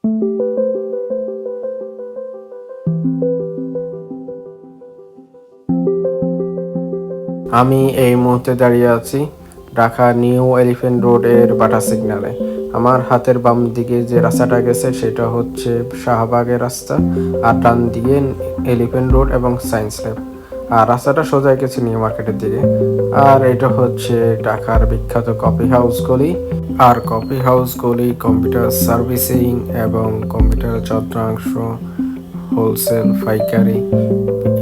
আমি এই মুহূর্তে দাঁড়িয়ে আছি ঢাকা নিউ এলিফ্যান্ট রোডের বাটা সিগন্যালে। আমার হাতের বাম দিকে যে রাস্তাটা গেছে সেটা হচ্ছে শাহবাগের রাস্তা, আর ডান দিকে এলিফ্যান্ট রোড এবং সায়েন্স ল্যাব, আর রাস্তাটা সোজা গেছে নিউ মার্কেটের দিকে। আর এটা হচ্ছে ঢাকার বিখ্যাত কফি হাউস গলি। আর কফি হাউস গলি কম্পিউটার সার্ভিসিং এবং কম্পিউটার যন্ত্রাংশ, হোলসেল, পাইকারি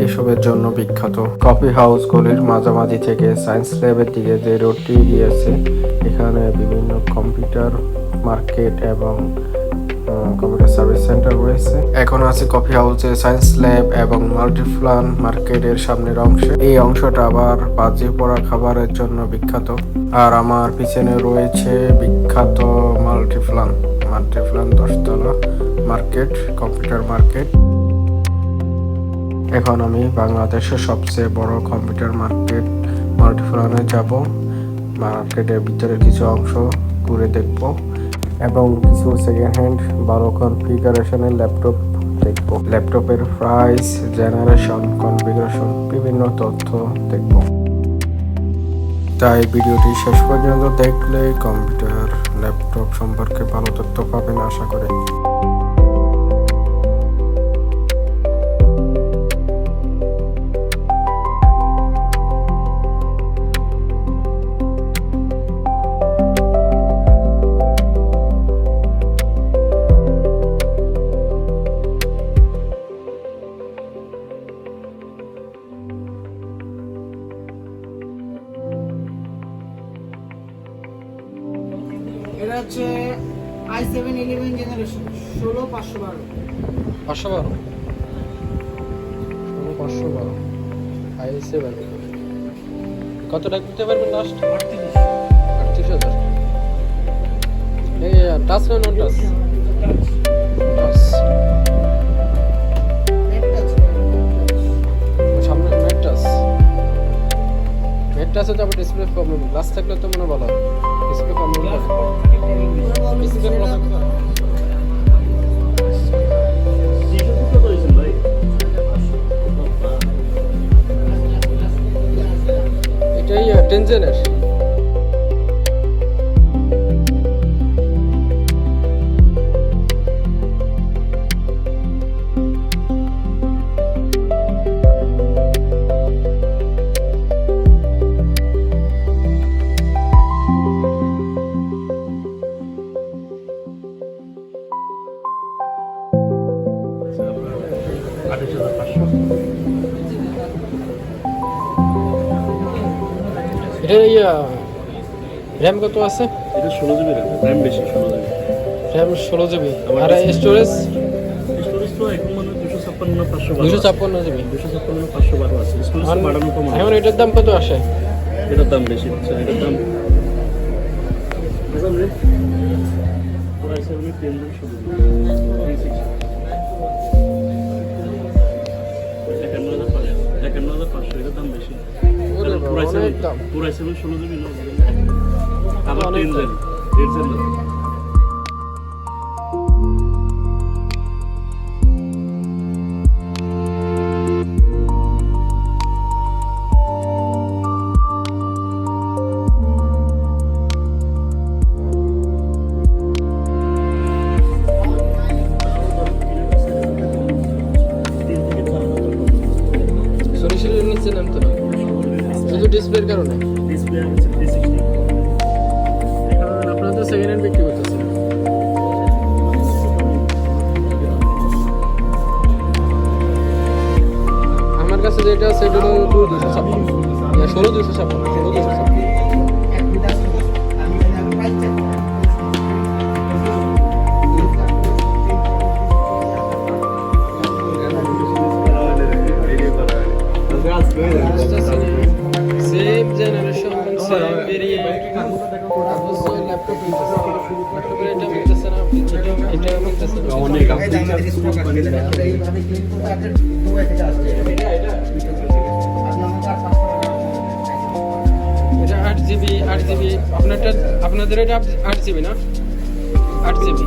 এসবের জন্য বিখ্যাত। কফি হাউস গলির মাঝামাঝি থেকে সায়েন্স ল্যাবের দিকে যে রোডটি গিয়েছে, এখানে বিভিন্ন কম্পিউটার মার্কেট এবং কম্পিউটার সার্ভিস সেন্টার রয়েছে। এখন আছে কফি হাউসে সায়েন্স ল্যাব এবং মাল্টিপ্লান মার্কেটের সামনের অংশে। এই অংশটা আবার বাজি পোড়া খাবারের জন্য বিখ্যাত। আর আমার পিছনে রয়েছে বিখ্যাত মাল্টিপ্লান 10তলা মার্কেট, কম্পিউটার মার্কেট। এখন আমি বাংলাদেশের সবচেয়ে বড় কম্পিউটার মার্কেট মাল্টিপ্লানে যাব। মার্কেটের ভিতরে কিছু অংশ ঘুরে দেখব এবং কিছু সেকেন্ড হ্যান্ড ভালো কনফিগারেশনের ল্যাপটপ দেখব। ল্যাপটপের প্রাইস, জেনারেশন, কনফিগারেশন বিভিন্ন তথ্য দেখব। তাই ভিডিওটি শেষ পর্যন্ত দেখলে কম্পিউটার ল্যাপটপ সম্পর্কে ভালো তথ্য পাবেন আশা করি। এটা হচ্ছে i7 11 জেনারেশন 16512 512 i7 কত টাকা দিতে পারবেন লাস্ট? 38,000। এই টাচ না নন টাচ? টাচ। সামনে ম্যাট টাচ। ম্যাট টাচে তো আবার ডিসপ্লে প্রবলেম, গ্লাস থাকলে তো মনে ভালো হয়। ডিসপ্লে প্রবলেম করে। ডিসপ্লে প্রবলেম করে। এটাই 10 জেনের। এটা র্যাম কত আছে? এটা 16 জিবি র্যাম, বেশি 16 জিবি র্যাম 16 জিবি। আর স্টোরেজ? স্টোরেজ তো এখন মানে 256 256 জিবি 256 আছে। স্টোরেজ বাড়ানো কম। এখন এটার দাম কত আসে? এটার দাম বেশি হচ্ছে। এটার দাম প্রাইস হবে 51,500। এটার দাম বেশি। পুরাই 16 জিবি না, আবার 10 জেন 8 জেন না। সরিষার নিচে নামতো না শুধু ডিসপ্লের কারণে। ডিসপ্লে আছে 360। এখন আপনারা তো সেকেন্ড হ্যান্ড বিক্রি করতেছেন। আমার কাছে যেটা আছে সেটা হলো 256, 16,256। Same generation, same variant. ল্যাপটপের এটা মিলতেছে না, এটা মিলতেছে না। অনেক এটা 8 জিবি। আপনাদের এটা 8 জিবি না? 8 জিবি।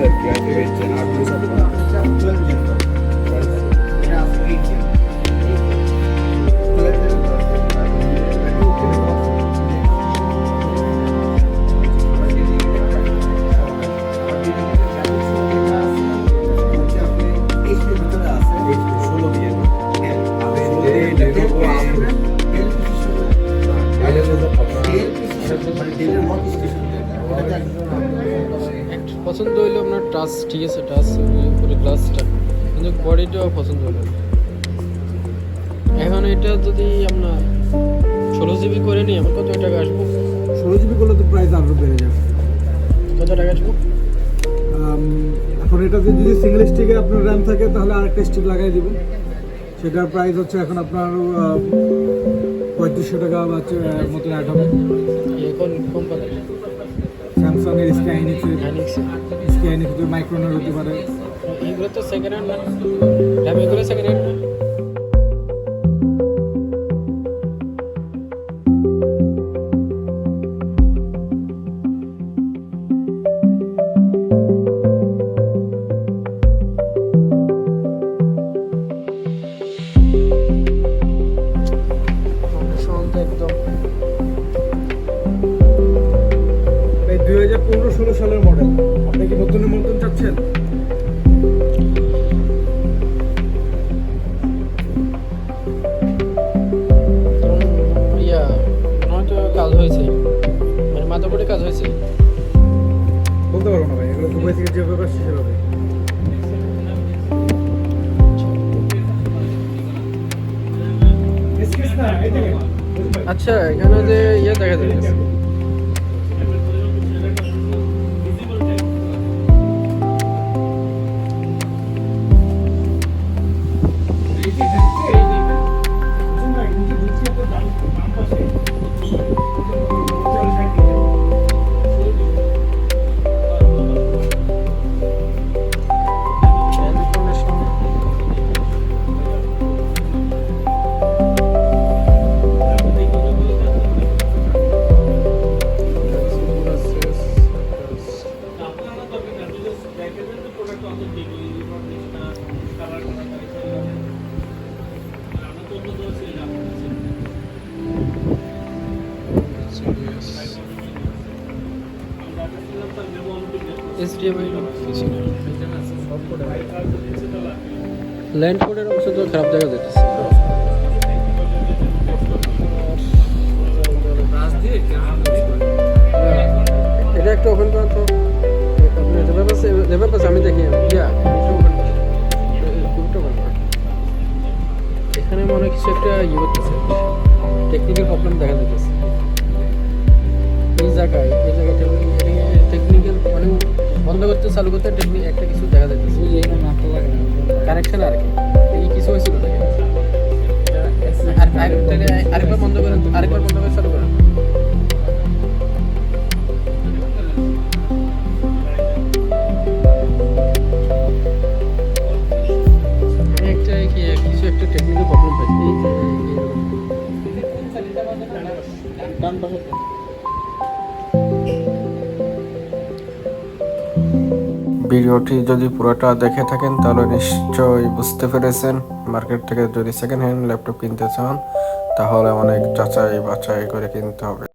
আর কি i5 8 Gen 8 জিবি সাপোর্ট। 12 জন এটা আছে 8 জন 12 জন একটা পছন্দ হইলো আপনার টাচ, ঠিক আছে টাচ উপরে গ্লাসটা, কিন্তু বডিটাও পছন্দ হলো না। এখন এটা যদি আপনার 16 GB করে নিই, আমার কত টাকা আসবো? 16 GB করলে তো প্রাইস আরও বেড়ে যাবে। কত টাকা আসবো? এখন এটাতে যদি সিঙ্গেল স্টিকে আপনার র্যাম থাকে তাহলে আরেকটা স্টিক লাগাই দিব, সেটার প্রাইস হচ্ছে এখন আপনার 3500 টাকা বা মতো অ্যাড হবে। এখন কোম্পানি স্যামসাংয়ের স্কাইনিক্সের হাইনিক্স, স্কাইনিক্সের মাইক্রোনের হতে পারে। এগুলো তো সেকেন্ড হ্যান্ড না, র্যাম এগুলো সেকেন্ড হ্যান্ড না। একদম এই 2015-16 সালের মডেল, আপনি কি নতুনের মতন চাচ্ছেন? ইয়া হয়তো কাজ হয়েছে, মানে মাদারবোর্ডে কাজ হয়েছে। বলতে পারবো না ভাই, এগুলো দুবাই থেকে যেভাবে আসছে সেভাবে। আচ্ছা, এখানে যে ইয়ে দেখা যাচ্ছে, HDMI কিছু না, ল্যান্ড কোডের অবস্থা তো খারাপ দেখা যাচ্ছে। এটা একটু ওপেন করেন তো, আপনি যেভাবে পাচ্ছে আমি দেখি ইয়া গ্রুপটা ওপেন করেন। এখানে মনে হয় কিছু একটা ইয়ে করতেছে, টেকনিক্যাল প্রবলেম দেখা যাচ্ছে এই জায়গায় টেকনিক্যাল, মানে বন্ধ করতে চালু করতে টেকনিক একটা কিছু দেখা যাচ্ছে, কানেকশন আর কি এই কিছু হয়েছিল নাকি? আরেকবার বন্ধ করেন, আরেকবার বন্ধ করে চালু করেন। একটা কিছু একটা টেকনিক্যাল প্রবলেম পাচ্ছি। ভিডিওটি যদি পুরোটা দেখে থাকেন তাহলে নিশ্চয়ই বুঝতে পেরেছেন, মার্কেট থেকে যদি সেকেন্ড হ্যান্ড ল্যাপটপ কিনতে চান তাহলে অনেক যাচাই বাছাই করে কিনতে হবে।